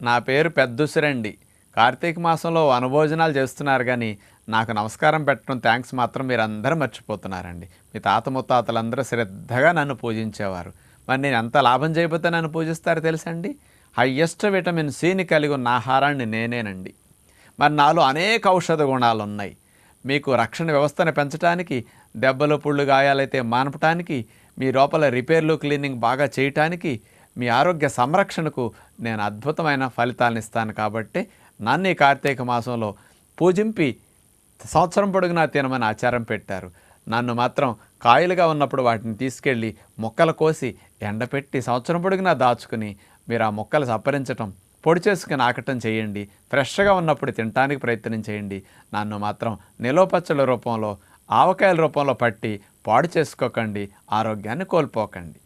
నా పేరు పెద్దుసిరండి. కార్తీక మాసంలో వనభోజనాలు చేస్తున్నారు గానీ, నాకు నమస్కారం పెట్టడం థాంక్స్ మాత్రం మీరందరూ మర్చిపోతున్నారండి. మీ తాత ముత్తాతలందరూ శ్రద్ధగా నన్ను పూజించేవారు. మరి నేను ఎంత లాభం చేయకపోతే నన్ను పూజిస్తారో తెలుసండి? హయ్యెస్ట్ విటమిన్ సిని కలిగి ఉన్న ఆహారాన్ని నేనేనండి. మరి నాలో అనేక ఔషధ గుణాలున్నాయి. మీకు రక్షణ వ్యవస్థను పెంచడానికి, దెబ్బలు పుళ్ళు గాయాలైతే మానపటానికి, మీ లోపల రిపేర్లు క్లీనింగ్ బాగా చేయటానికి, మీ ఆరోగ్య సంరక్షణకు నేను అద్భుతమైన ఫలితాలను ఇస్తాను. కాబట్టి నన్ను ఈ కార్తీక మాసంలో పూజింపి సంవత్సరం పొడుగునా తినమని ఆచారం పెట్టారు. నన్ను మాత్రం కాయలుగా ఉన్నప్పుడు వాటిని తీసుకెళ్ళి మొక్కలు కోసి ఎండపెట్టి సంవత్సరం పొడుగునా దాచుకుని మీరు ఆ మొక్కలు సప్పరించటం, పొడి చేసుకుని ఆకటం చేయండి. ఫ్రెష్గా ఉన్నప్పుడు తినడానికి ప్రయత్నం చేయండి. నన్ను మాత్రం నిలవ పచ్చళ్ళ రూపంలో, ఆవకాయల రూపంలో పట్టి పాడు చేసుకోకండి. ఆరోగ్యాన్ని కోల్పోకండి.